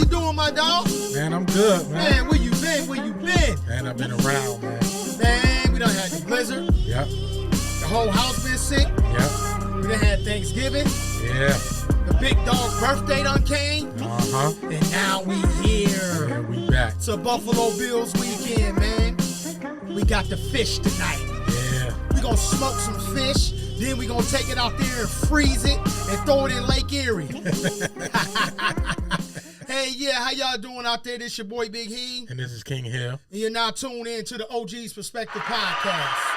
you doing, my dog? Man, I'm good, man. Man, where you been? Where you been? Man, I've been around, man. Man, we done had the blizzard. Yep. The whole house been sick. Yep. We done had Thanksgiving. Yeah. The big dog birthday done came. Uh-huh. And now we here. Yeah, we back. It's a Buffalo Bills weekend, man. We got the fish tonight. Yeah. We gonna smoke some fish. Then we gonna take it out there and freeze it and throw it in Lake Erie. Hey, yeah, how y'all doing out there? This your boy Big Heen. And this is King Hill. And you're now tuned in to the OG's Perspective Podcast.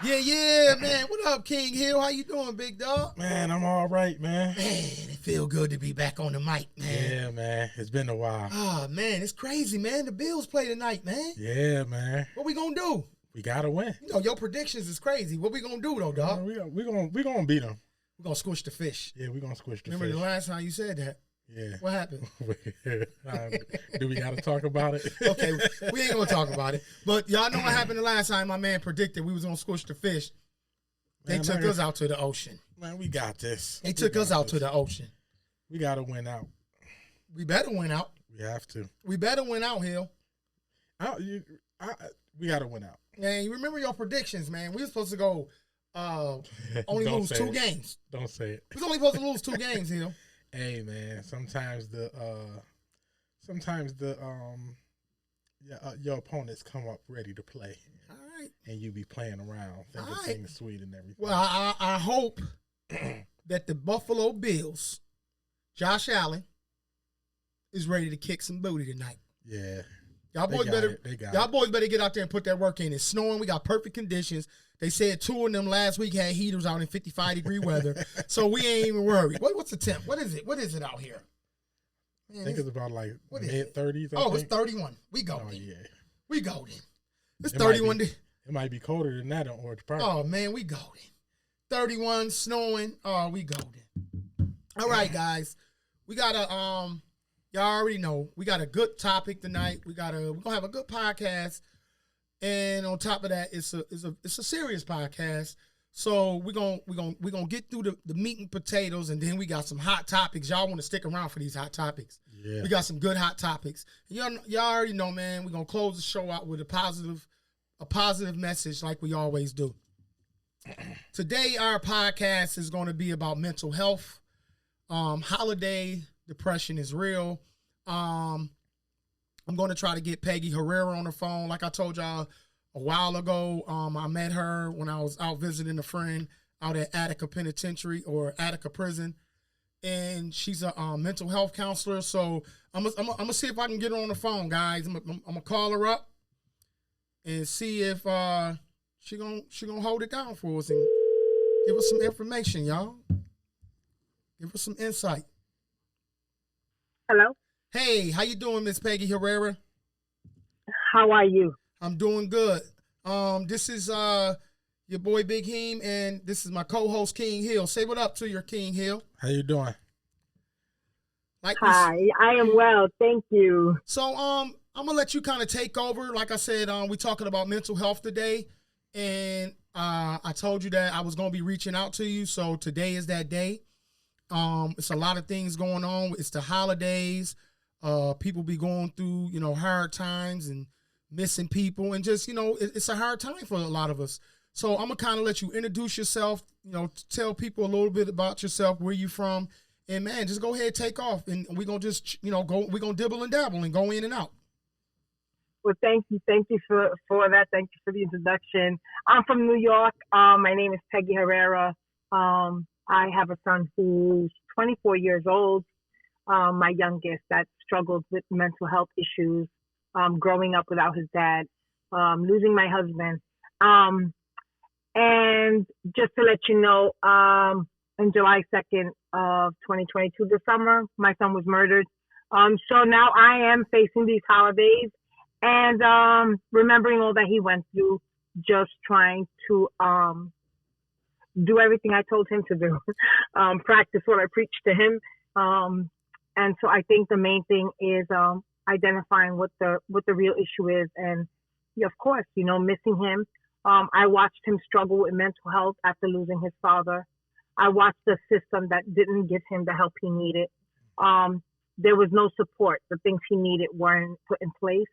Yeah, man. What up, King Hill? How you doing, big dog? Man, I'm all right, man. Man, it feel good to be back on the mic, man. Yeah, man. It's been a while. Oh, man, it's crazy, man. The Bills play tonight, man. Yeah, man. What we gonna do? We gotta win. You know, your predictions is crazy. What we gonna do, though, dog? We gonna beat them. We're gonna squish the fish. Yeah, we're gonna squish the Remember fish. the last time you said that? Yeah. What happened? Do we gotta talk about it? Okay, we ain't gonna talk about it. But y'all know what happened the last time my man predicted we was gonna squish the fish. They took us out to the ocean. Man, we got this. They took us out to the ocean. We gotta win out. We better win out. We have to. We better win out, Hill. We gotta win out. Man, you remember your predictions, man. We were supposed to go only lose 2 games. Don't say it. We was only supposed to lose 2 games, Hill. Hey, man, sometimes your opponents come up ready to play. All right. And you be playing around, thinking things sweet and everything. Well, I hope that the Buffalo Bills, Josh Allen, is ready to kick some booty tonight. Yeah. Y'all boys better get out there and put that work in. It's snowing. We got perfect conditions. They said 2 of them last week had heaters out in 55-degree weather, so we ain't even worried. What's the temp? What is it? What is it out here? Man, I think it's about like mid-30s. It's 31. We golden. Oh, yeah. We golden. It's 31. It might be colder than that on Orange Park. Oh, man, we golden. 31, snowing. Oh, we golden. All right, guys. We got a y'all already know we got a good topic tonight. We're gonna have a good podcast, and on top of that, it's a serious podcast. So we're gonna get through the meat and potatoes, and then we got some hot topics. Y'all want to stick around for these hot topics? Yeah, we got some good hot topics. Y'all already know, man. We're gonna close the show out with a positive message, like we always do. Today, our podcast is going to be about mental health. Holiday depression is real. I'm going to try to get Peggy Herrera on the phone. Like I told y'all a while ago, I met her when I was out visiting a friend out at Attica Penitentiary or Attica Prison, and she's a mental health counselor. So I'm gonna see if I can get her on the phone, guys. I'm gonna call her up and see if she gonna hold it down for us and give us some information, y'all. Give us some insight. Hello. Hey, how you doing, Miss Peggy Herrera? How are you? I'm doing good. This is your boy Big Heem, and this is my co-host King Hill. Say what up to your King Hill. How you doing? Hi, I am well, thank you. So I'm gonna let you kind of take over. Like I said, we're talking about mental health today, and I told you that I was gonna be reaching out to you. So today is that day. It's a lot of things going on. It's the holidays. People be going through, hard times and missing people, and just, it's a hard time for a lot of us. So I'm gonna kind of let you introduce yourself, tell people a little bit about yourself, where you from, and man, just go ahead, take off, and we're gonna just, we're gonna dibble and dabble and go in and out. Well, thank you for that. Thank you for the introduction. I'm from New York. My name is Peggy Herrera. I have a son who's 24 years old. My youngest that struggled with mental health issues, growing up without his dad, losing my husband. And just to let you know, on July 2nd of 2022, this summer, my son was murdered. So now I am facing these holidays and remembering all that he went through, just trying to do everything I told him to do, practice what I preached to him. And so I think the main thing is identifying what the real issue is. And of course, missing him. I watched him struggle with mental health after losing his father. I watched the system that didn't give him the help he needed. There was no support. The things he needed weren't put in place.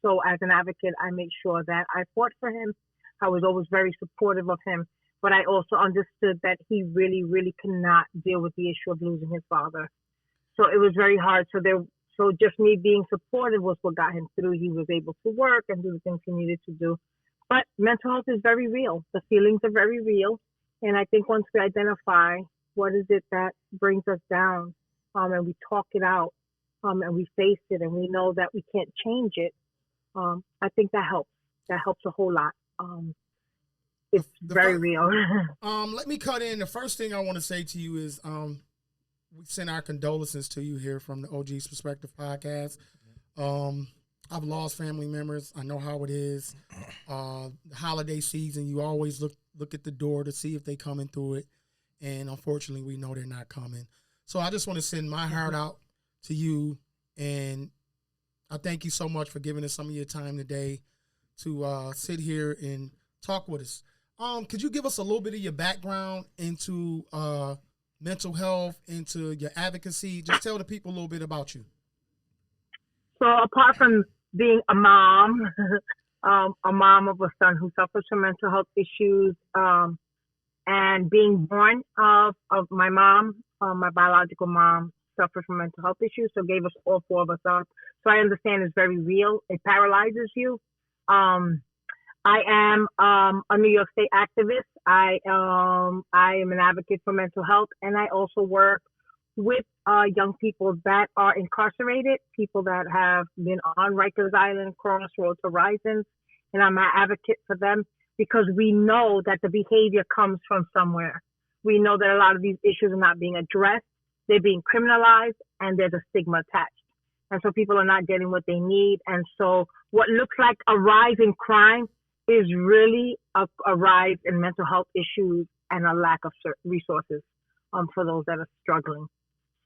So as an advocate, I made sure that I fought for him. I was always very supportive of him, but I also understood that he really, really cannot deal with the issue of losing his father. So it was very hard. So just me being supportive was what got him through. He was able to work and do the things he needed to do. But mental health is very real. The feelings are very real. And I think once we identify what is it that brings us down, and we talk it out, and we face it, and we know that we can't change it, I think that helps. That helps a whole lot. It's very real. Let me cut in. The first thing I want to say to you is we send our condolences to you here from the OG's Perspective podcast. I've lost family members. I know how it is. The holiday season, you always look at the door to see if they coming through it. And unfortunately, we know they're not coming. So I just want to send my heart out to you. And I thank you so much for giving us some of your time today to sit here and talk with us. Could you give us a little bit of your background into mental health, into your advocacy? Just tell the people a little bit about you. So apart from being a mom, a mom of a son who suffers from mental health issues, and being born of my mom, my biological mom suffered from mental health issues, so gave us all four of us up. So I understand it's very real. It paralyzes you. I am a New York State activist. I am an advocate for mental health, and I also work with young people that are incarcerated, people that have been on Rikers Island, Crossroads, Horizons, and I'm an advocate for them because we know that the behavior comes from somewhere. We know that a lot of these issues are not being addressed, they're being criminalized, and there's a stigma attached. And so people are not getting what they need. And so what looks like a rise in crime is really a rise in mental health issues and a lack of resources for those that are struggling.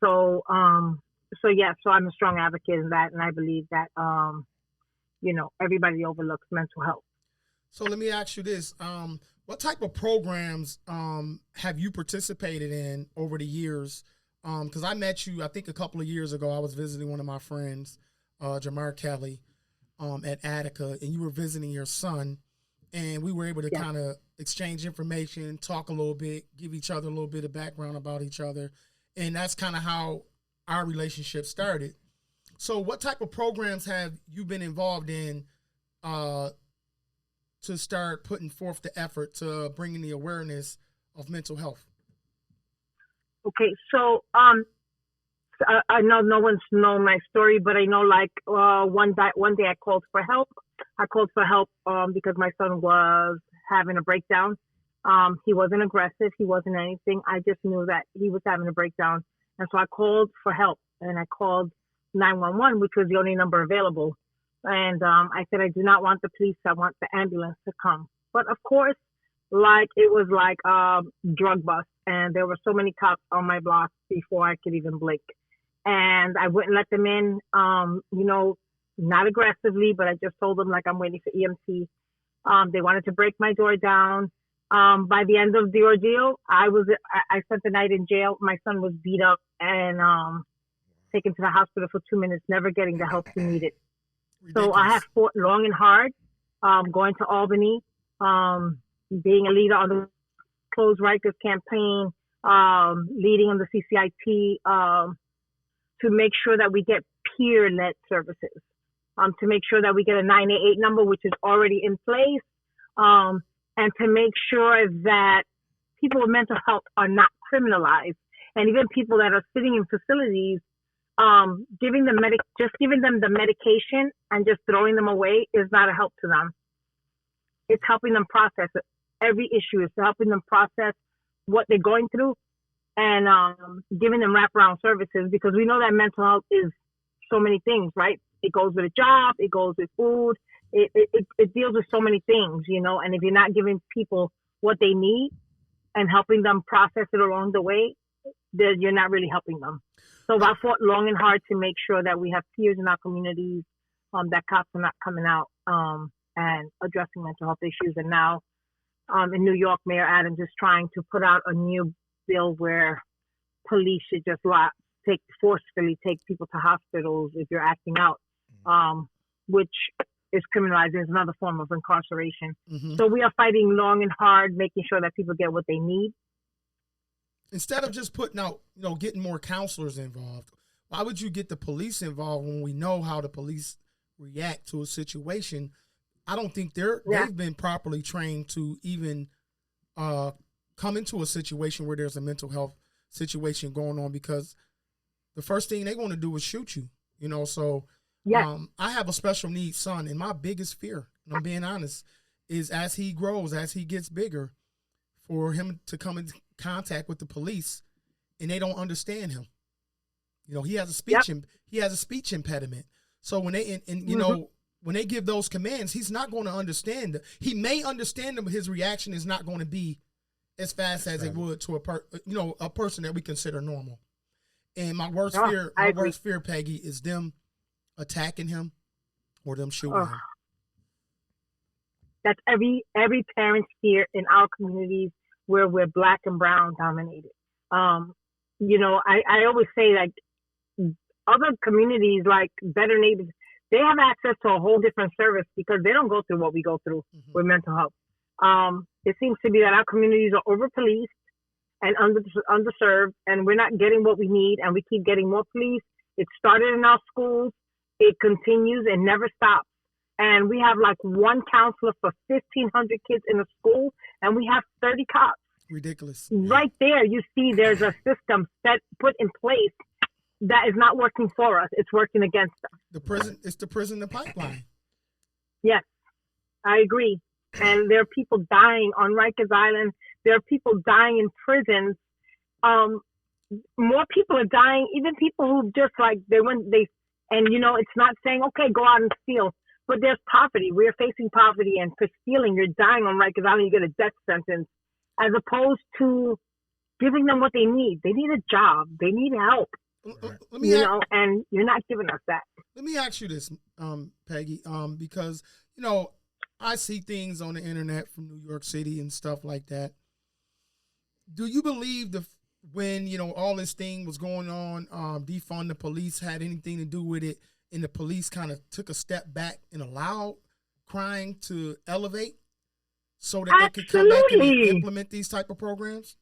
So I'm a strong advocate in that, and I believe that everybody overlooks mental health. So let me ask you this: what type of programs have you participated in over the years? Because I met you, I think, a couple of years ago. I was visiting one of my friends, Jamar Kelly, at Attica, and you were visiting your son, and we were able to kind of exchange information, talk a little bit, give each other a little bit of background about each other. And that's kind of how our relationship started. So what type of programs have you been involved in to start putting forth the effort to bringing the awareness of mental health? Okay, so I know no one's known my story, but I know one day I called for help. I called for help because my son was having a breakdown. He wasn't aggressive. He wasn't anything. I just knew that he was having a breakdown. And so I called for help, and I called 911, which was the only number available. And I said, I do not want the police. I want the ambulance to come. But of course, it was like drug bust. And there were so many cops on my block before I could even blink. And I wouldn't let them in, not aggressively, but I just told them I'm waiting for EMT. They wanted to break my door down. By the end of the ordeal, I spent the night in jail. My son was beat up and taken to the hospital for 2 minutes, never getting the help he needed. Ridiculous. So I have fought long and hard, going to Albany, being a leader on the Close Rikers campaign, leading on the CCIT, to make sure that we get peer-led services, to make sure that we get a 988 number, which is already in place, and to make sure that people with mental health are not criminalized. And even people that are sitting in facilities, giving them the medication and just throwing them away is not a help to them. It's helping them process it. Every issue is helping them process what they're going through and giving them wraparound services, because we know that mental health is so many things, right? It goes with a job, it goes with food, it deals with so many things, and if you're not giving people what they need and helping them process it along the way, then you're not really helping them. So I fought long and hard to make sure that we have peers in our communities, that cops are not coming out and addressing mental health issues. And now in New York, Mayor Adams is trying to put out a new bill where police should just forcefully take people to hospitals if you're acting out, which is criminalized. There's another form of incarceration. Mm-hmm. So we are fighting long and hard, making sure that people get what they need. Instead of just putting out, getting more counselors involved, why would you get the police involved when we know how the police react to a situation? I don't think they've been properly trained to even come into a situation where there's a mental health situation going on, because the first thing they want to do is shoot you, So yes. I have a special needs son, and my biggest fear, and I'm being honest, is as he grows, as he gets bigger, for him to come in contact with the police and they don't understand him. He has a speech impediment. So when they when they give those commands, he's not going to understand. He may understand them, but his reaction is not going to be as fast as it would to a person that we consider normal. And my worst fear, Peggy, is them attacking him or them shooting him. That's every parent's fear in our communities where we're Black and brown dominated. I always say, like, other communities, like better neighbors, they have access to a whole different service because they don't go through what we go through with mental health. It seems to be that our communities are over-policed and underserved, and we're not getting what we need, and we keep getting more police. It started in our schools. It continues and never stops. And we have like one counselor for 1,500 kids in a school, and we have 30 cops. Ridiculous. Right there, you see there's a system put in place that is not working for us. It's working against us. It's the prison, the pipeline. Yes, I agree. And there are people dying on Rikers Island. There are people dying in prisons. More people are dying, even people who just it's not saying, okay, go out and steal. But there's poverty. We're facing poverty, and for stealing, you're dying on Rikers Island. You get a death sentence, as opposed to giving them what they need. They need a job. They need help. And you're not giving us that. Let me ask you this, Peggy, because I see things on the internet from New York City and stuff like that. Do you believe when all this thing was going on, defund the police had anything to do with it? And the police kind of took a step back and allowed crime to elevate so that they could come back and implement these type of programs?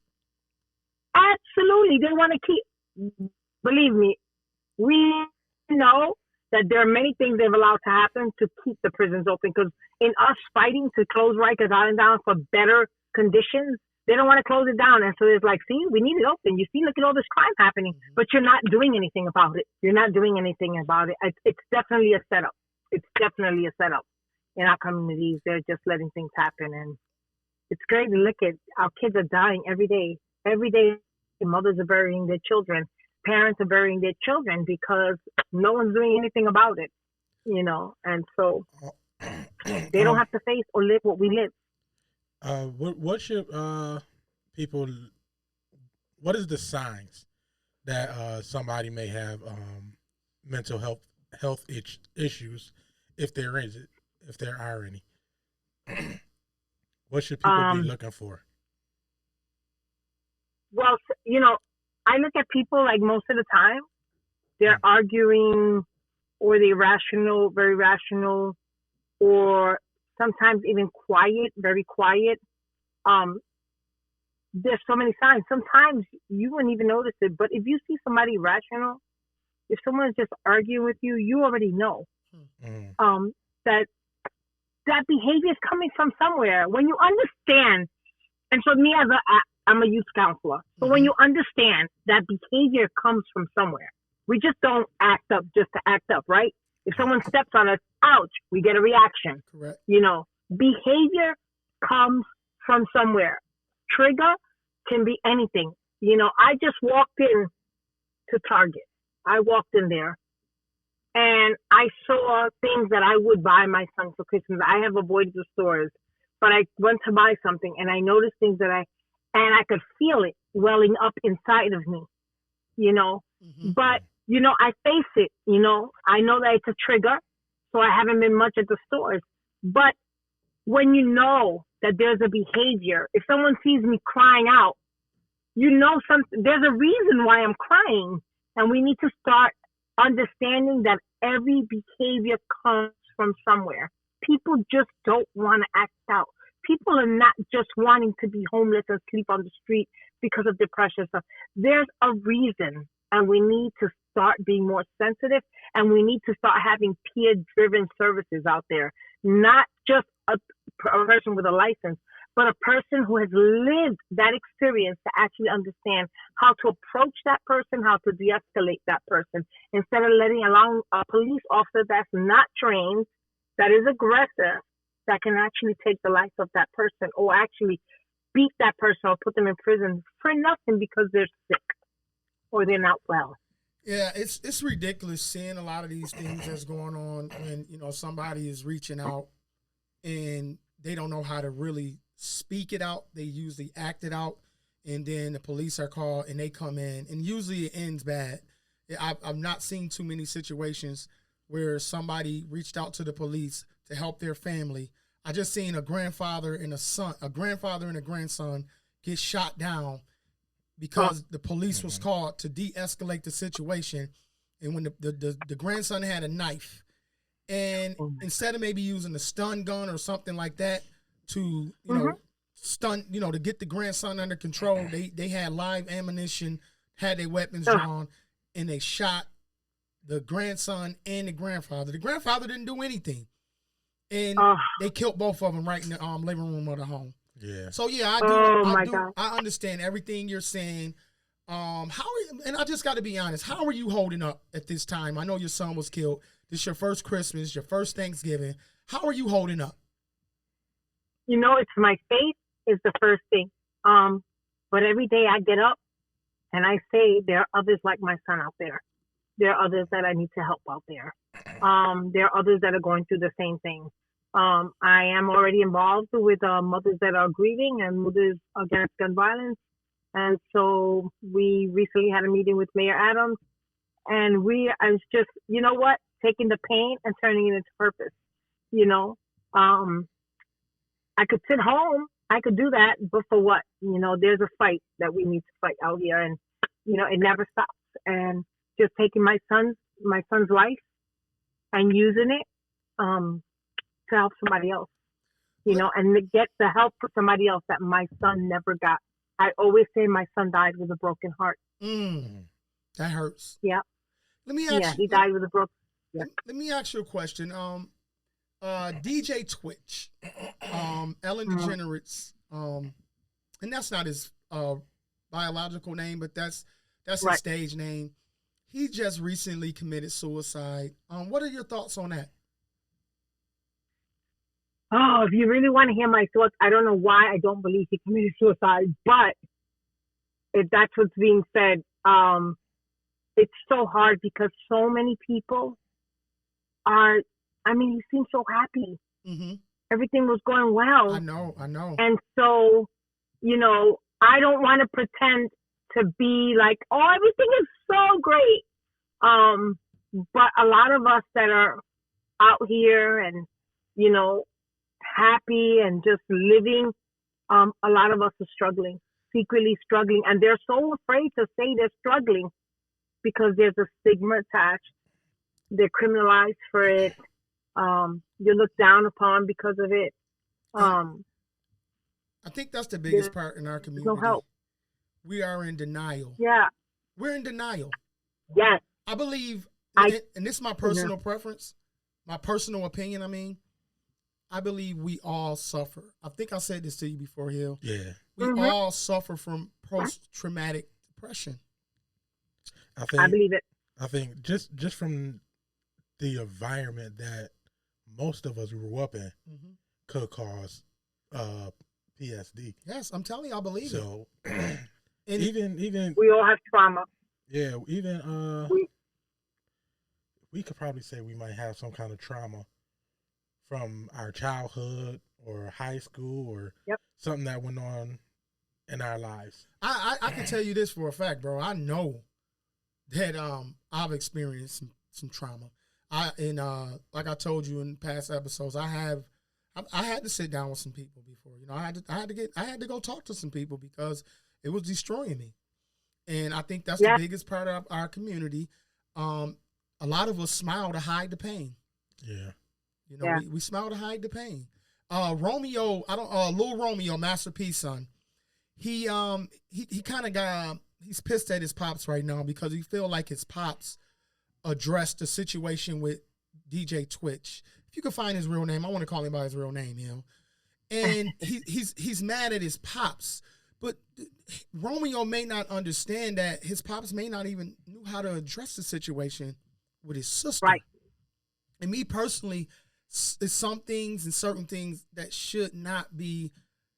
Absolutely. They want to keep, believe me, we know that there are many things they've allowed to happen to keep the prisons open, because in us fighting to close Rikers Island down for better conditions, they don't want to close it down. And so it's like, see, we need it open. You see, look at all this crime happening, but you're not doing anything about it. You're not doing anything about it. It's definitely a setup. It's definitely a setup in our communities. They're just letting things happen. And it's crazy to look at. Our kids are dying every day. Every day, mothers are burying their children. Parents are burying their children because no one's doing anything about it, and so they don't have to face or live what we live. What should people? What is the signs that somebody may have mental health issues, if there are any? What should people be looking for? Well, I look at people, like, most of the time they're arguing, or they're very rational, or sometimes even quiet, very quiet. There's so many signs. Sometimes you wouldn't even notice it, but if you see somebody rational, if someone is just arguing with you, you already know that behavior is coming from somewhere. When you understand, and for me, I'm a youth counselor, so when you understand that behavior comes from somewhere, we just don't act up just to act up, right? If someone steps on us, ouch, we get a reaction. Correct. Behavior comes from somewhere. Trigger can be anything. I just walked in to Target. I walked in there and I saw things that I would buy my son for Christmas. I have avoided the stores, but I went to buy something and I noticed things that I could feel it welling up inside of me, but I face it, I know that it's a trigger, so I haven't been much at the stores. But when you know that there's a behavior, if someone sees me crying out, there's a reason why I'm crying. And we need to start understanding that every behavior comes from somewhere. People just don't want to act out. People are not just wanting to be homeless and sleep on the street because of depression. So there's a reason, and we need to start being more sensitive, and we need to start having peer-driven services out there, not just a person with a license, but a person who has lived that experience to actually understand how to approach that person, how to de-escalate that person, instead of allowing a police officer that's not trained, that is aggressive, that can actually take the life of that person, or actually beat that person or put them in prison for nothing because they're sick or they're not well. Yeah, it's ridiculous seeing a lot of these things that's going on when, you know, somebody is reaching out and they don't know how to really speak it out. They usually act it out, and then the police are called and they come in, and usually it ends bad. I've not seen too many situations where somebody reached out to the police to help their family. I just seen a grandfather and a grandson get shot down because the police was called to de-escalate the situation. And when the grandson had a knife, and instead of maybe using a stun gun or something like that to, you know, stun, you know, to get the grandson under control, they had live ammunition, had their weapons drawn, and they shot the grandson and the grandfather. The grandfather didn't do anything. And they killed both of them right in the living room of the home. Yeah. So yeah, I understand everything you're saying. And I just got to be honest. How are you holding up at this time? I know your son was killed. This is your first Christmas, your first Thanksgiving. How are you holding up? You know, it's my faith is the first thing. But every day I get up and I say there are others like my son out there. There are others that I need to help out there. There are others that are going through the same thing. I am already involved with mothers that are grieving and mothers against gun violence. And so we recently had a meeting with Mayor Adams, and I was just, you know what, taking the pain and turning it into purpose. You know, I could sit home, I could do that, but for what? You know, there's a fight that we need to fight out here, and, you know, it never stops. And just taking my son's life and using it to help somebody else, you know, and to get the help for somebody else that my son never got. I always say my son died with a broken heart. That hurts. Yeah. Let me ask he died with a broken. Yeah. Let me ask you a question. DJ Twitch, Ellen DeGeneres, and that's not his biological name, but that's his stage name. He just recently committed suicide. What are your thoughts on that? Oh, if you really want to hear my thoughts, I don't know why I don't believe he committed suicide, but if that's what's being said, it's so hard because so many people he seemed so happy. Mm-hmm. Everything was going well. I know. And so, you know, I don't want to pretend to be like, oh, everything is so great. But a lot of us that are out here and, you know, happy and just living, a lot of us are struggling, secretly struggling. And they're so afraid to say they're struggling because there's a stigma attached. They're criminalized for it. You're looked down upon because of it. I think that's the biggest part in our community. No help. We are in denial. Yeah. We're in denial. Yes. I believe, and this is my personal preference, my personal opinion, I believe we all suffer. I think I said this to you before, Hill. Yeah. We all suffer from post-traumatic depression. I believe it. I think just from the environment that most of us grew up in could cause PSD. Yes, I'm telling you, I believe it. So even we all have trauma. Yeah, even we could probably say we might have some kind of trauma from our childhood or high school or something that went on in our lives. I can tell you this for a fact, bro. I know that I've experienced some trauma. Like I told you in past episodes, I had to sit down with some people before. You know, I had to go talk to some people because it was destroying me. And I think that's Yeah. the biggest part of our community. A lot of us smile to hide the pain. Yeah. You know, Yeah. we smile to hide the pain. Romeo, Lil Romeo, Master P's son, he kind of got, he's pissed at his pops right now because he feel like his pops addressed the situation with DJ Twitch. If you can find his real name, I want to call him by his real name, you know. And he's mad at his pops. But Romeo may not understand that his pops may not even knew how to address the situation with his sister. Right. And me personally, it's some things and certain things that should not be,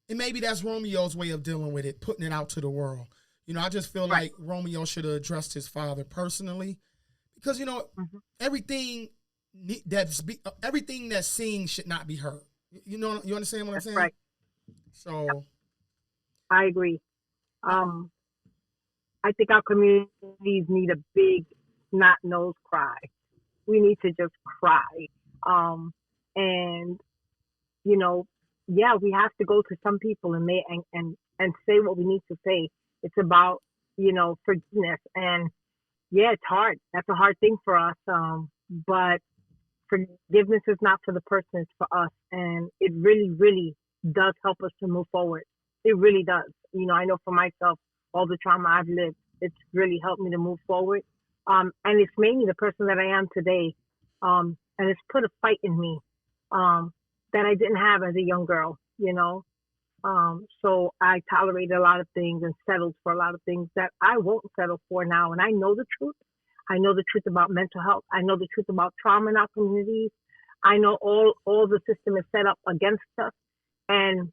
and maybe that's Romeo's way of dealing with it, putting it out to the world. You know, I just feel like Romeo should have addressed his father personally, because you know everything that's seen should not be heard. You know, you understand what I'm saying? Right. So. Yep. I agree. I think our communities need a big not nose cry. We need to just cry. And you know, yeah, we have to go to some people and say what we need to say. It's about, you know, forgiveness. And yeah, it's hard. That's a hard thing for us. But forgiveness is not for the person, it's for us. And it really, really does help us to move forward. It really does. You know, I know for myself, all the trauma I've lived, it's really helped me to move forward. And it's made me the person that I am today. And it's put a fight in me that I didn't have as a young girl, you know. So I tolerated a lot of things and settled for a lot of things that I won't settle for now. And I know the truth. I know the truth about mental health. I know the truth about trauma in our communities. I know all the system is set up against us. And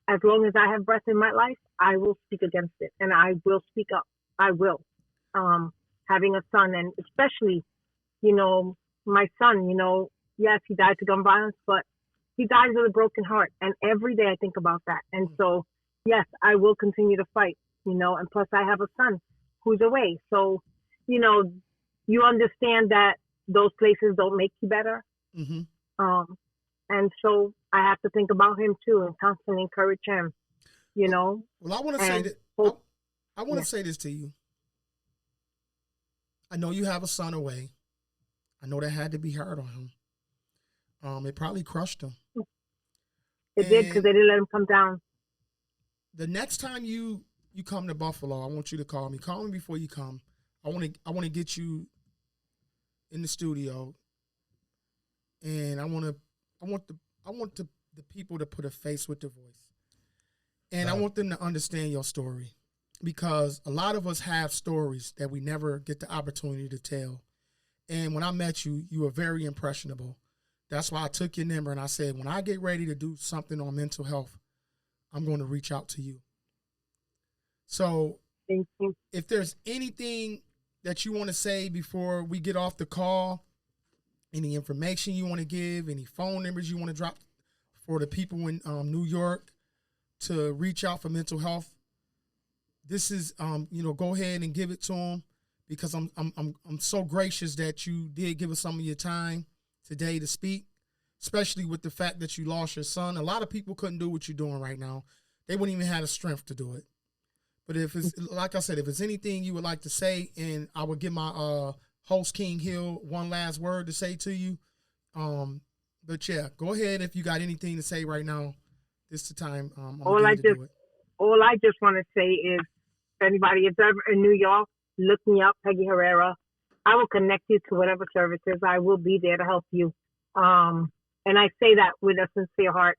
as long as I have breath in my life, I will speak against it. And I will speak up. I will. Having a son, and especially, you know, my son, you know, yes, he died to gun violence, but he dies with a broken heart. And every day I think about that. And so, yes, I will continue to fight, you know, and plus I have a son who's away. So, you know, you understand that those places don't make you better. Mm-hmm. And so I have to think about him too and constantly encourage him, you know. Well, I want to say that I want to say this to you. I know you have a son away. I know that had to be hard on him. It probably crushed him. It did, because they didn't let him come down. The next time you come to Buffalo, I want you to call me. Call me before you come. I want to get you in the studio, and I want the people to put a face with the voice, and I want them to understand your story, because a lot of us have stories that we never get the opportunity to tell. And when I met you, you were very impressionable. That's why I took your number and I said, when I get ready to do something on mental health, I'm going to reach out to you. So thank you. If there's anything that you want to say before we get off the call, any information you want to give, any phone numbers you want to drop for the people in New York to reach out for mental health, this is, go ahead and give it to them, because I'm so gracious that you did give us some of your time today to speak, especially with the fact that you lost your son. A lot of people couldn't do what you're doing right now. They wouldn't even have the strength to do it. But if it's, like I said, if it's anything you would like to say, and I would give my host King Hill one last word to say to you. But yeah, go ahead if you got anything to say right now. This is the time. All I just want to say is, if anybody is ever in New York, look me up, Peggy Herrera. I will connect you to whatever services. I will be there to help you. And I say that with a sincere heart.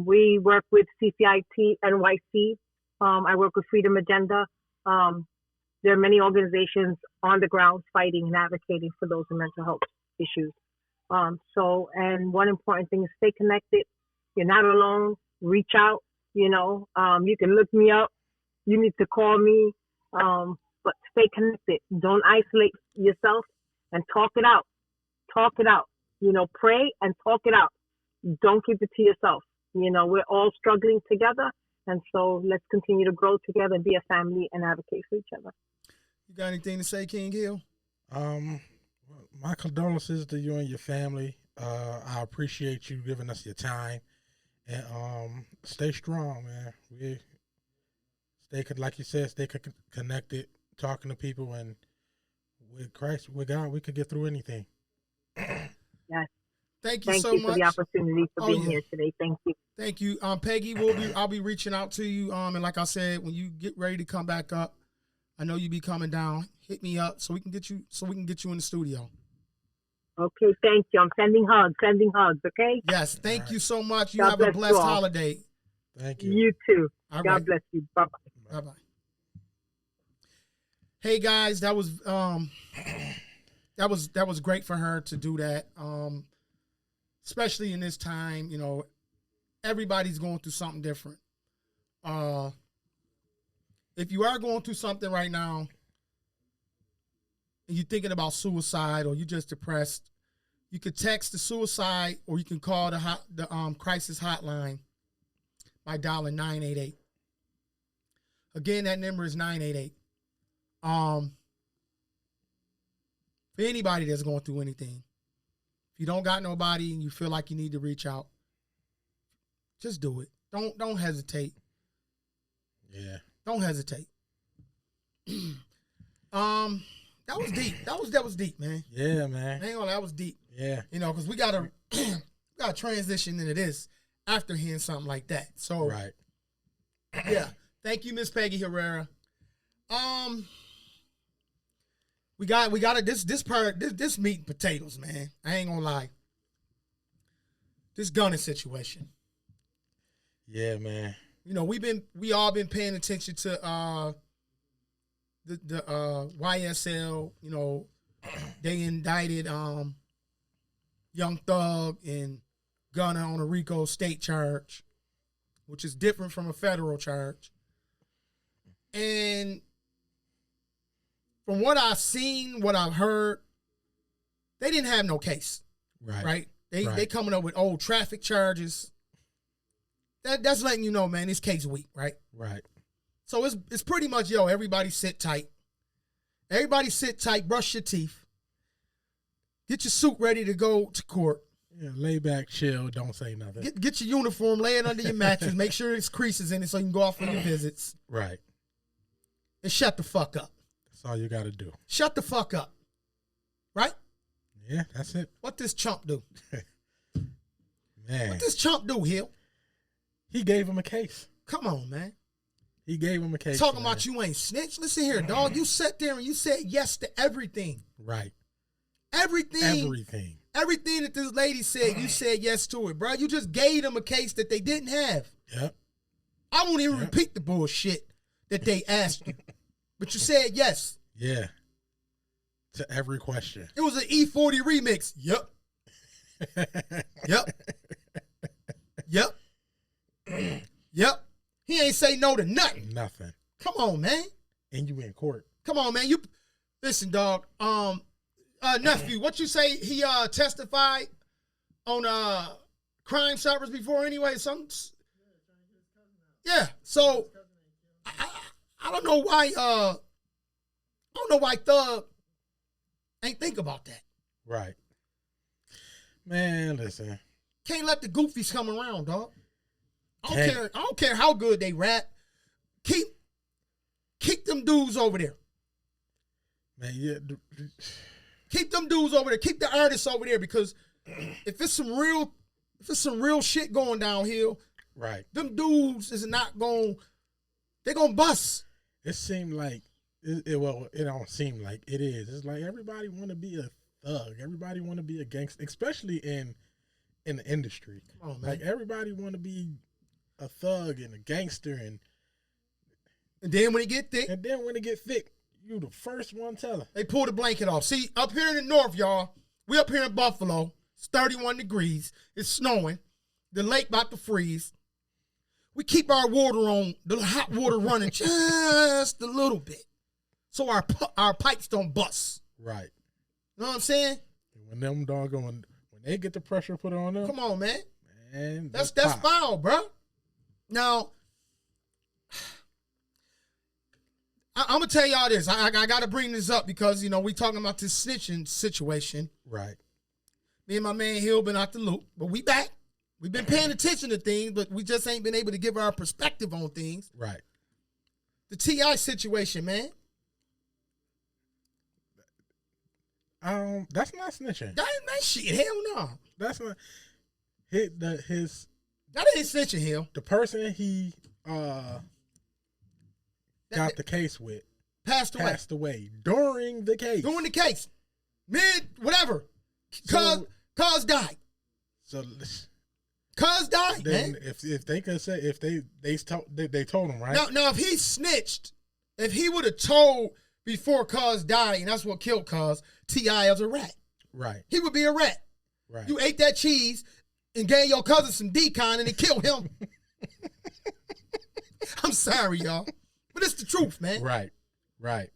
We work with CCIT NYC. I work with Freedom Agenda. There are many organizations on the ground fighting and advocating for those in mental health issues. And one important thing is stay connected. You're not alone. Reach out. You can look me up. You need to call me. But stay connected. Don't isolate yourself, and talk it out. Talk it out. Pray and talk it out. Don't keep it to yourself. We're all struggling together. And so let's continue to grow together, be a family, and advocate for each other. You got anything to say, King Hill? My condolences to you and your family. I appreciate you giving us your time. And stay strong, man. stay, like you said, stay connected, talking to people, and with Christ, with God, we could get through anything. Yes. Thank you Thank so you much for the opportunity for being here today. Thank you. Thank you, Peggy. I'll be reaching out to you. And like I said, when you get ready to come back up, I know you be coming down. Hit me up so we can get you in the studio. Okay, thank you. I'm sending hugs. Okay. Yes, thank you so much. You God have a bless blessed you all. holiday. Thank you. You too. All God right. bless you. Bye bye. Bye bye. Hey guys, that was great for her to do that. Especially in this time, you know, everybody's going through something different. If you are going through something right now and you're thinking about suicide or you're just depressed, you could text the suicide or you can call the crisis hotline by dialing 988. Again, that number is 988. For anybody that's going through anything, if you don't got nobody and you feel like you need to reach out, just do it. Don't hesitate. Yeah. Don't hesitate. That was deep. That was deep, man. Yeah, man. Hang on, that was deep. Yeah. You know, because we gotta transition into this after hearing something like that. So right. Yeah. Thank you, Miss Peggy Herrera. We got this meat and potatoes, man. I ain't gonna lie. This gunning situation. Yeah, man. You know, we all been paying attention to the YSL. You know, they indicted Young Thug and Gunna on a RICO state charge, which is different from a federal charge. And from what I've seen, what I've heard, they didn't have no case. Right? They coming up with old traffic charges. That's letting you know, man, this case weak, right? Right. So it's pretty much, everybody sit tight. Everybody sit tight, brush your teeth. Get your suit ready to go to court. Yeah, lay back, chill, don't say nothing. Get your uniform, lay it under your mattress, make sure there's creases in it so you can go off on your visits. Right. And shut the fuck up. That's all you got to do. Shut the fuck up. Right? Yeah, that's it. What this chump do? Man. What this chump do, Hill? He gave him a case. Come on, man. He gave him a case. Talking about you ain't snitch. Listen here, dog. You sat there and you said yes to everything. Right. Everything that this lady said, you said yes to it, bro. You just gave them a case that they didn't have. Yep. I won't even repeat the bullshit that they asked you. But you said yes. Yeah. To every question. It was an E40 remix. Yep. Yep. Yep. Yep. He ain't say no to nothing. Nothing. Come on, man. And you in court. Come on, man. You listen, dog. Nephew, what you say? He testified on Crime Stoppers before anyway. Yeah. So I don't know why. I don't know why Thug ain't think about that. Right. Man, listen. Can't let the goofies come around, dog. I don't care how good they rap. Keep them dudes over there. Man, yeah. Keep them dudes over there. Keep the artists over there, because if it's some real shit going downhill, right? Them dudes is not going. They're gonna bust. It seemed like it don't seem like it is. It's like everybody want to be a thug. Everybody want to be a gangster, especially in the industry. Come on, man. Like everybody want to be a thug and a gangster, and then when it get thick, you the first one telling. They pull the blanket off. See, up here in the north, y'all, we up here in Buffalo. It's 31 degrees. It's snowing. The lake about to freeze. We keep our water on, the hot water running just a little bit, so our pipes don't bust. Right. You know what I'm saying? When them doggone, when they get the pressure put on them. Come on, man. Man, that's foul, bro. Now, I'm gonna tell y'all this. I gotta bring this up because we talking about this snitching situation. Right. Me and my man Hill been out the loop, but we back. We've been paying attention to things, but we just ain't been able to give our perspective on things. Right. the T.I. situation, man. That's not snitching. That ain't shit. Hell no. That's not his. That ain't snitching, hell. The person he got the case with passed away during the case. During the case, whatever. Cuz died. So. Cuz died, then man. If they could say they told him, right? Now if he snitched, if he would have told before Cuz died, and that's what killed Cuz, T.I. as a rat. Right. He would be a rat. Right. You ate that cheese and gave your cousin some decon and it killed him. I'm sorry, y'all. But it's the truth, man. Right. Right.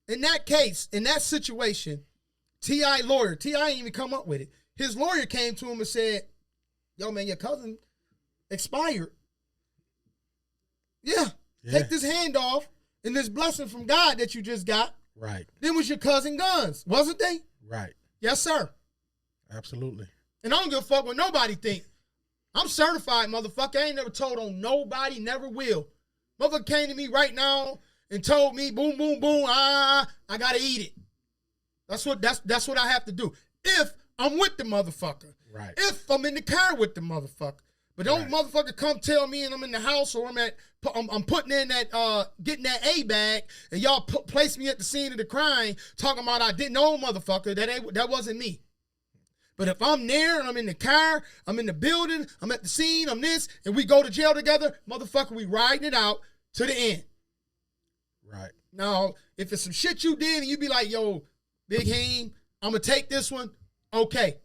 In that case, in that situation, T.I. lawyer, T.I. ain't even come up with it. His lawyer came to him and said, yo, man, your cousin expired. Yeah. Take this hand off and this blessing from God that you just got. Right. Then was your cousin guns, wasn't they? Right. Yes, sir. Absolutely. And I don't give a fuck what nobody think. I'm certified, motherfucker. I ain't never told on nobody, never will. Motherfucker came to me right now and told me, boom, boom, boom, I gotta eat it. That's what I have to do. If I'm with the motherfucker. Right. If I'm in the car with the motherfucker. But don't motherfucker come tell me and I'm in the house or I'm putting in that, getting that A bag and y'all place me at the scene of the crime talking about I didn't know motherfucker. That wasn't me. But if I'm there and I'm in the car, I'm in the building, I'm at the scene, I'm this, and we go to jail together, motherfucker, we riding it out to the end. Right. Now, if it's some shit you did and you be like, yo, Big Heem, I'm going to take this one, okay.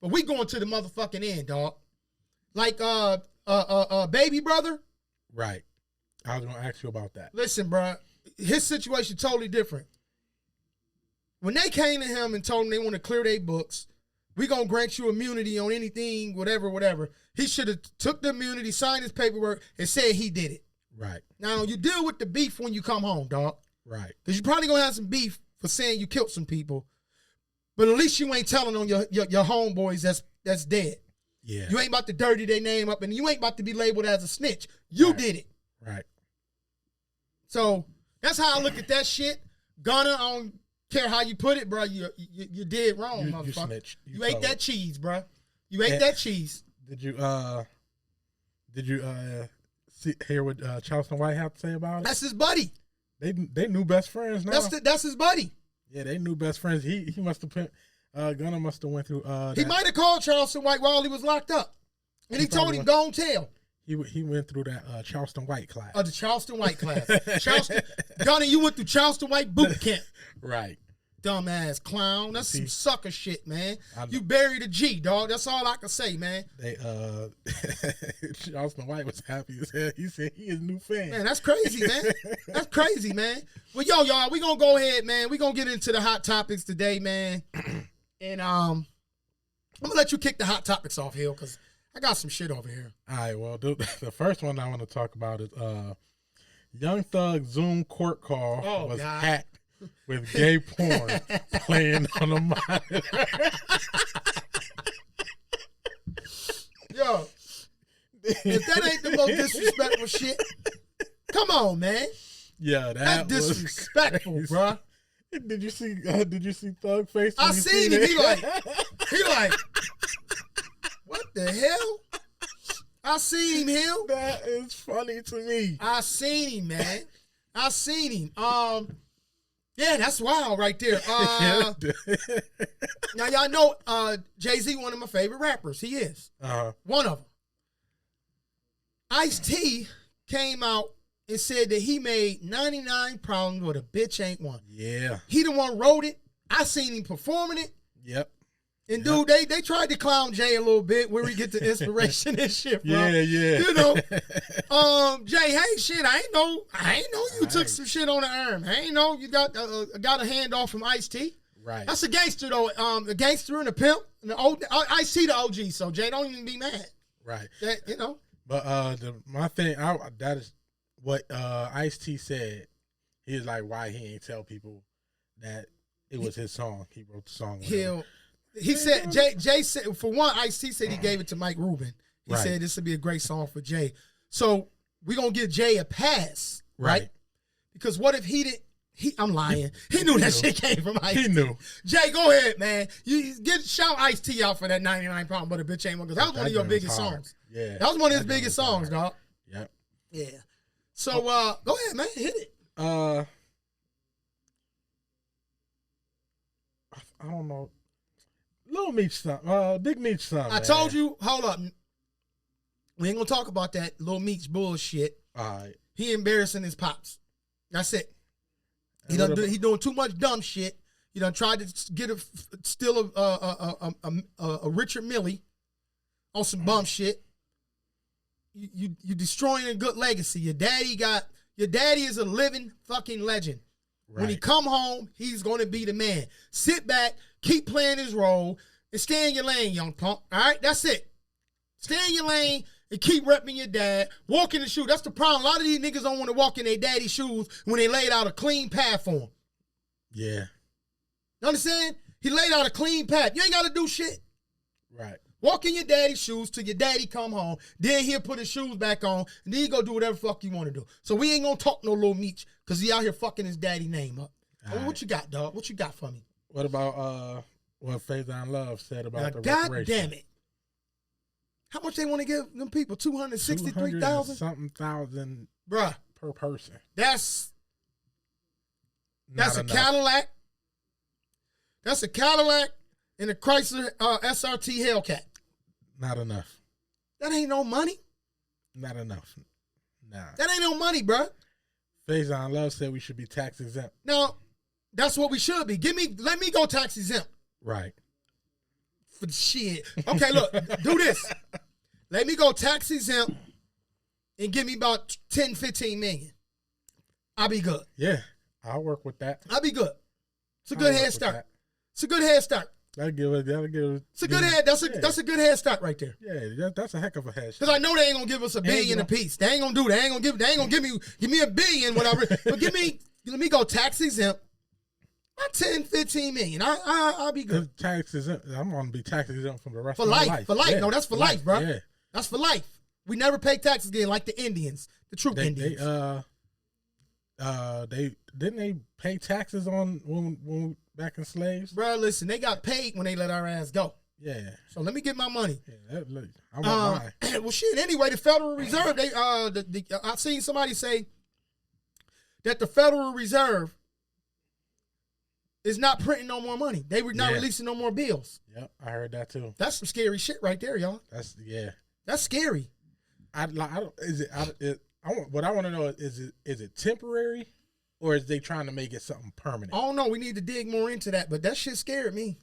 But we going to the motherfucking end, dog. Like baby brother. Right. I was gonna ask you about that. Listen, bro, his situation totally different. When they came to him and told him they want to clear their books, we gonna grant you immunity on anything, whatever. He should have took the immunity, signed his paperwork, and said he did it. Right. Now you deal with the beef when you come home, dog. Right. Because you probably gonna have some beef for saying you killed some people, but at least you ain't telling on your homeboys that's dead. Yeah. You ain't about to dirty their name up, and you ain't about to be labeled as a snitch. You did it. Right. So that's how I look at that shit. Gunna, I don't care how you put it, bro. You did wrong, motherfucker. You snitched. You ate that cheese, bro. You ate that cheese. Did you hear what Charleston White had to say about it? That's his buddy. They new best friends now. That's his buddy. Yeah, they new best friends. He must have put Gunna must have went through. He might have called Charleston White while he was locked up, and he told him, "Go and tell." He went through that Charleston White class. The Charleston White class. Gunna, you went through Charleston White boot camp. Right. Dumbass clown. That's some sucker shit, man. You buried a G, dog. That's all I can say, man. Charleston White was happy as hell. He said he is a new fan. Man, that's crazy, man. That's crazy, man. Well, y'all, we gonna go ahead, man. We gonna get into the hot topics today, man. And I'm gonna let you kick the hot topics off, Hill, because I got some shit over here. All right, well, the first one I want to talk about is Young Thug's Zoom court call was hacked with gay porn playing on the monitor. Yo, if that ain't the most disrespectful shit, come on, man. Yeah, that's disrespectful, bro. Did you see Thug face? I seen him. He like, what the hell? I seen him, Hill. That is funny to me. I seen him, man. I seen him. Yeah, that's wild right there. Now y'all know Jay-Z, one of my favorite rappers. He is one of them. Ice-T came out and said that he made 99 problems, but a bitch ain't one. Yeah. He the one wrote it. I seen him performing it. Yep. And dude, they tried to clown Jay a little bit where we get the inspiration and shit, bro. Yeah. You know, Jay, hey, shit, I ain't know you took some shit on the arm. I ain't know you got a handoff from Ice-T. Right. That's a gangster though. A gangster and a pimp. And the old Ice-T the OG. So Jay, don't even be mad. Right. That, you know. But my thing, that is what Ice-T said. He was like, why he ain't tell people that it was his song. He wrote the song. He said, Jay said, for one, Ice-T said he gave it to Mike Rubin. He said this would be a great song for Jay. So we're going to give Jay a pass, right? Because what if he didn't? I'm lying. He knew that shit came from Ice. He knew. Jay, go ahead, man. You shout Ice-T out for that 99 pound, but a bitch ain't one. Because that was one of your biggest songs. Yeah. That was one of his biggest songs, dog. Yep. Yeah. So go ahead, man. Hit it. I don't know. Little Meech son. Big Meech son. I told you, hold up. We ain't gonna talk about that Lil Meech bullshit. All right. He embarrassing his pops. That's it. He doing too much dumb shit. He done tried to steal a Richard Millie on some bum shit. You destroying a good legacy. Your daddy is a living fucking legend. Right. When he come home, he's gonna be the man. Sit back, keep playing his role, and stay in your lane, young punk. All right, that's it. Stay in your lane and keep repping your dad. Walk in the shoe. That's the problem. A lot of these niggas don't want to walk in their daddy's shoes when they laid out a clean path for him. Yeah. You understand? He laid out a clean path. You ain't got to do shit. Right. Walk in your daddy's shoes till your daddy come home. Then he'll put his shoes back on. And then he go do whatever the fuck you want to do. So we ain't going to talk no Lil Meech because he out here fucking his daddy name up. What you got, dog? What you got for me? What about what Faison Love said about the God reparations? damn it. How much they want to give them people? 263,000? Something thousand, bruh, per person. That's Not a enough. Cadillac. That's a Cadillac and a Chrysler SRT Hellcat. Not enough. That ain't no money. Not enough. Nah. That ain't no money, bruh. Faison Love said we should be tax exempt. Now, that's what we should be. Let me go tax exempt. Right. For the shit. Okay, look, do this. Let me go tax exempt and give me about 10, 15 million. I'll be good. Yeah, I'll work with that. I'll be good. It's a good head start. It's a good head start. That'll give it. It's a good head. That's a good head start right there. Yeah, that's a heck of a head start. Because I know they ain't gonna give us a billion apiece. They ain't gonna do that. They ain't gonna give me a billion, whatever. But let me go tax exempt. About 10, 15 million. I'll be good. Tax exempt. I'm gonna be tax exempt from the rest for of my life. life. For life. Yeah. No, that's for life, bro. Yeah. That's for life. We never pay taxes again like the Indians, the true Indians. They didn't pay taxes on when back in slaves. Bro, listen, they got paid when they let our ass go. Yeah. So let me get my money. Yeah, I want mine. Well, shit. Anyway, the Federal Reserve. I seen somebody say that the Federal Reserve is not printing no more money. They were not releasing no more bills. Yep, I heard that too. That's some scary shit right there, y'all. That's scary. What I want to know is it temporary, or is they trying to make it something permanent? I don't know. We need to dig more into that, but that shit scared me.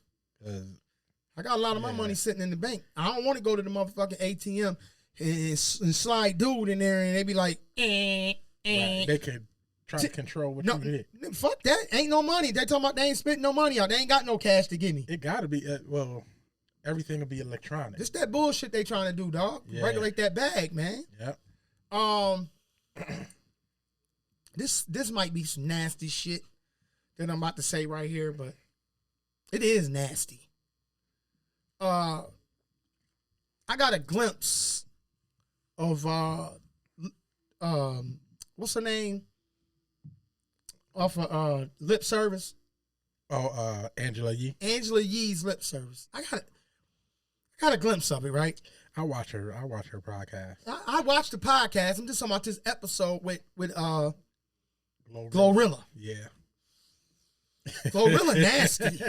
I got a lot of my money sitting in the bank. I don't want to go to the motherfucking ATM and slide dude in there, and they be like, Right. They could try to control what you did. Fuck that. Ain't no money. They talking about they ain't spitting no money out. They ain't got no cash to give me. It got to be, everything will be electronic. This that bullshit they trying to do, dog. Yeah. Regulate that bag, man. Yep. This might be some nasty shit that I'm about to say right here, but it is nasty. I got a glimpse of what's her name? Off of Lip Service. Oh, Angela Yee. Angela Yee's Lip Service. I got a glimpse of it, right? I watch her podcast. I watched the podcast. I'm just talking about this episode with Glorilla. Yeah. Glorilla nasty.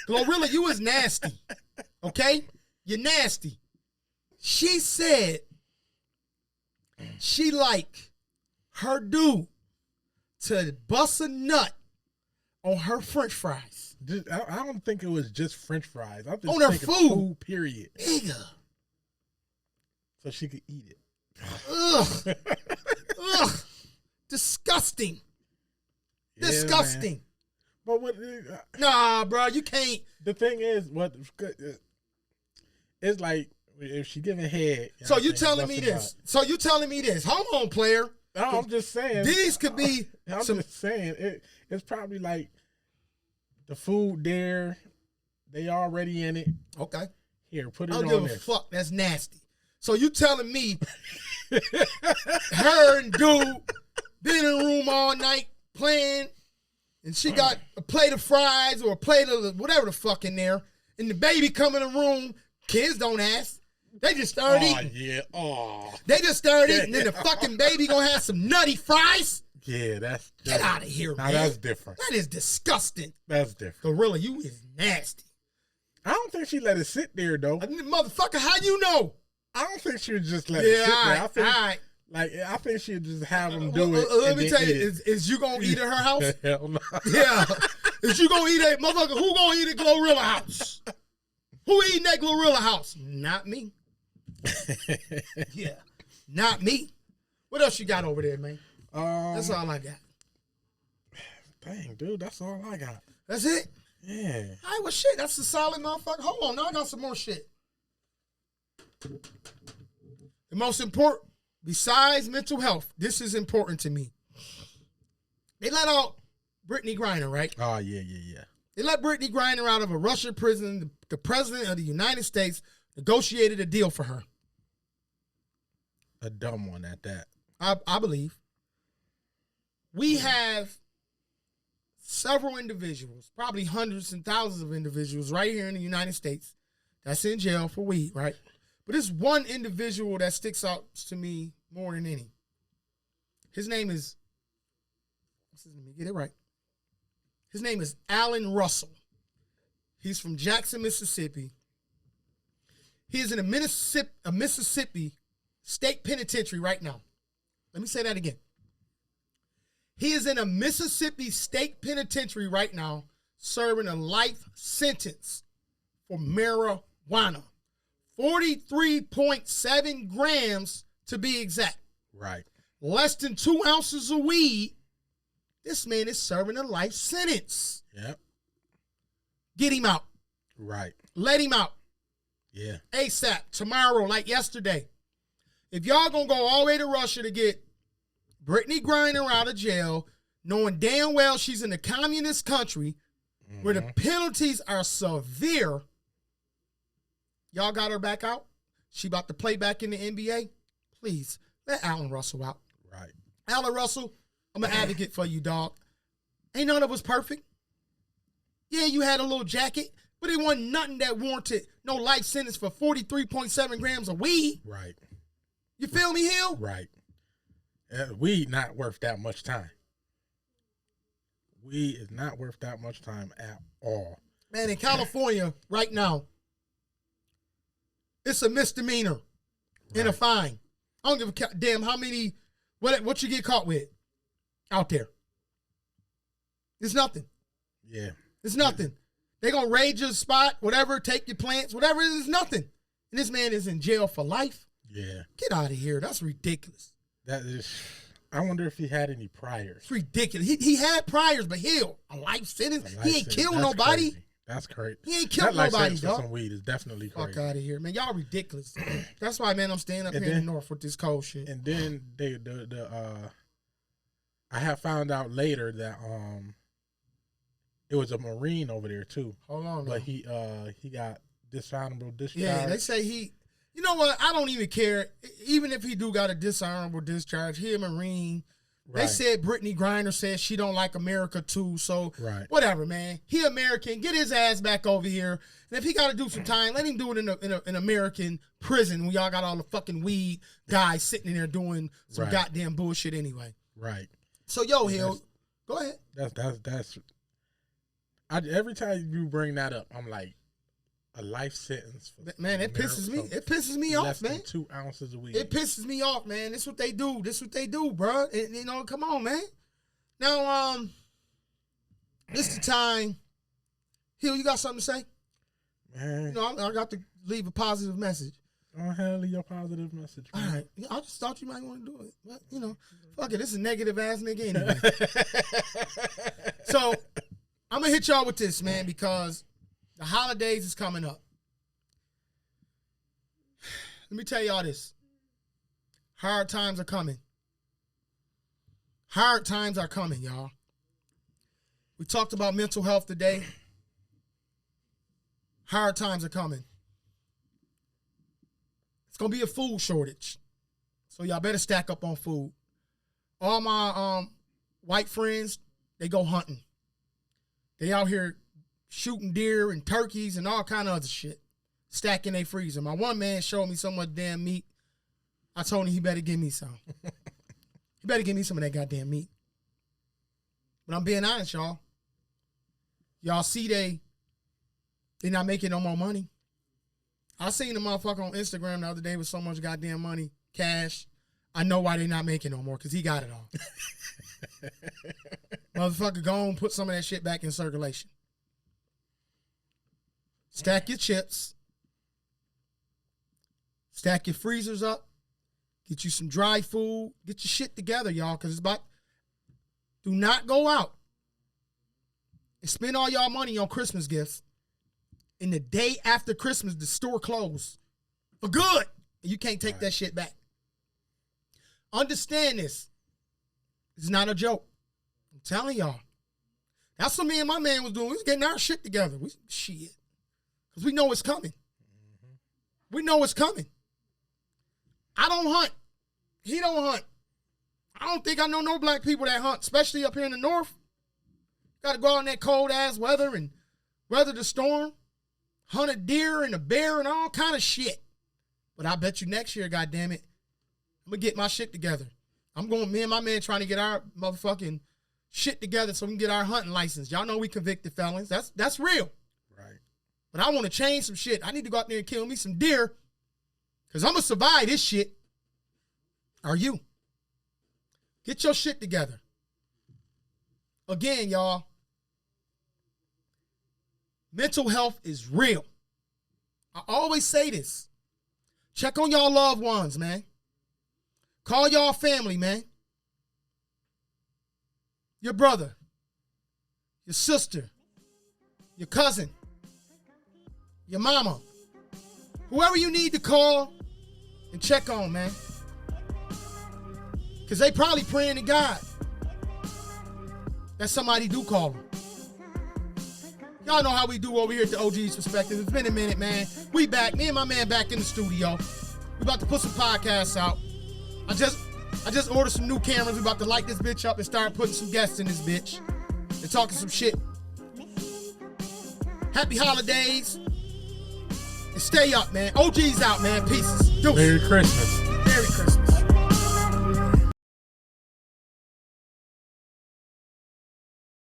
Glorilla, you is nasty. Okay? You're nasty. She said she like her dude to bust a nut on her French fries. I don't think it was just French fries. I'm just on her food. Period. Nigga. So she could eat it. Ugh. Ugh. Disgusting. Yeah, disgusting. Man. But what? Nah, bro, you can't. The thing is, it's like if she giving head. So you telling me this? So you telling me this? Hold on, player. No, I'm just saying. These could be. I'm just saying it's probably like the food there. They already in it. Okay. Here, put it on there. I don't give a fuck. That's nasty. So you telling me her and dude been in the room all night playing, and she got a plate of fries or a plate of whatever the fuck in there, and the baby come in the room, kids don't ask. They just start eating. Yeah. Oh. They just start eating, and the fucking baby gonna have some nutty fries. Yeah, that's Get out of here, man. That's different. That is disgusting. That's different. Gorilla, you is nasty. I don't think she let it sit there though. Motherfucker, how you know? I don't think she would just let it sit there. I think, all right. Like, I think she'd just have them do it. Let me tell you, is you gonna eat at her house? Hell no. Yeah. Is you gonna eat at motherfucker? Who gonna eat at Glorilla house? Who eating at Glorilla house? Not me. Yeah, not me. What else you got over there, man? That's all I got. Dang, dude, that's all I got. That's it? Yeah. All right, well, shit, that's a solid motherfucker. Hold on, now I got some more shit. The most important, besides mental health, this is important to me. They let out Brittney Griner, right? Oh, yeah. They let Brittney Griner out of a Russian prison. The president of the United States negotiated a deal for her. A dumb one at that. I believe. We have several individuals, probably hundreds and thousands of individuals right here in the United States that's in jail for weed, right? But there's one individual that sticks out to me more than any. His name is, let me get it right. His name is Alan Russell. He's from Jackson, Mississippi. He is in a Mississippi state penitentiary right now. Let me say that again. He is in a Mississippi state penitentiary right now, serving a life sentence for marijuana. 43.7 grams to be exact. Right. Less than 2 ounces of weed. This man is serving a life sentence. Yep. Get him out. Right. Let him out. Yeah. ASAP. Tomorrow, like yesterday. If y'all gonna go all the way to Russia to get Brittney Griner out of jail, knowing damn well she's in a communist country where the penalties are severe, y'all got her back out? She about to play back in the NBA? Please, let Alan Russell out. Right. Alan Russell, I'm an advocate for you, dog. Ain't none of us perfect. Yeah, you had a little jacket, but it wasn't nothing that warranted no life sentence for 43.7 grams of weed. Right. You feel me, Hill? Right. Weed not worth that much time. Weed is not worth that much time at all. Man, in California right now, it's a misdemeanor and a fine. I don't give a damn how many, what you get caught with out there. It's nothing. Yeah. It's nothing. They gonna raid your spot, whatever, take your plants, whatever, it is nothing. And this man is in jail for life. Yeah. Get out of here. That's ridiculous. That is, I wonder if he had any priors. It's ridiculous. He had priors, but hell, a life sentence. He ain't killed nobody. Crazy. That's crazy. He ain't killed that nobody, for dog. some weed is definitely crazy. Fuck out of here, man. Y'all ridiculous. That's why, man, I'm staying up here in the north with this cold shit. And then I have found out later that it was a Marine over there too. Hold on, but he got dishonorable discharge. Yeah, they say he. You know what? I don't even care. Even if he do got a dishonorable discharge, he a Marine. Right. They said Brittney Griner said she don't like America too. So whatever, man. He American. Get his ass back over here. And if he got to do some time, let him do it in an American prison. We all got all the fucking weed guys sitting in there doing some goddamn bullshit anyway. Right. So yo, Hill, go ahead. That's. Every time you bring that up, I'm like, a life sentence. Man, it pisses me. It pisses me off, man. 2 ounces of weed. It pisses me off, man. This what they do. This what they do, bro. And, you know, come on, man. Now, this the time. Hill, you got something to say? Man, you know, I got to leave a positive message. Go ahead, leave your positive message. Man. All right. I just thought you might want to do it, but you know, fuck it. This is a negative ass nigga anyway. So I'm gonna hit y'all with this, man, because the holidays is coming up. Let me tell y'all this. Hard times are coming. Hard times are coming, y'all. We talked about mental health today. Hard times are coming. It's going to be a food shortage. So y'all better stack up on food. All my white friends, they go hunting. They out here shooting deer and turkeys and all kind of other shit, stacking their freezer. My one man showed me so much damn meat. I told him he better give me some. He better give me some of that goddamn meat. But I'm being honest, y'all. Y'all see they not making no more money. I seen a motherfucker on Instagram the other day with so much goddamn money, cash. I know why they not making no more, because he got it all. Motherfucker, go on, put some of that shit back in circulation. Stack your chips. Stack your freezers up. Get you some dry food. Get your shit together, y'all, because it's about... Do not go out and spend all y'all money on Christmas gifts. And the day after Christmas, the store closed for good. And you can't take that shit back. Understand this. It's not a joke. I'm telling y'all. That's what me and my man was doing. We was getting our shit together. Shit. Because we know it's coming. We know it's coming. I don't hunt. He don't hunt. I don't think I know no black people that hunt, especially up here in the north. Got to go out in that cold-ass weather and weather the storm. Hunt a deer and a bear and all kind of shit. But I bet you next year, goddammit, I'm going to get my shit together. Me and my man trying to get our motherfucking shit together so we can get our hunting license. Y'all know we convicted felons. That's real. Right. But I want to change some shit. I need to go out there and kill me some deer because I'm going to survive this shit. Are you? Get your shit together. Again, y'all, mental health is real. I always say this. Check on y'all loved ones, man. Call y'all family, man. Your brother, your sister, your cousin, your mama, whoever you need to call and check on, man. Because they probably praying to God that somebody do call them. Y'all know how we do over here at the OG's Perspective. It's been a minute, man. We back. Me and my man back in the studio. We about to put some podcasts out. I just ordered some new cameras. We about to light this bitch up and start putting some guests in this bitch and talking some shit. Happy holidays. And stay up, man. OG's out, man. Peace. Merry Christmas.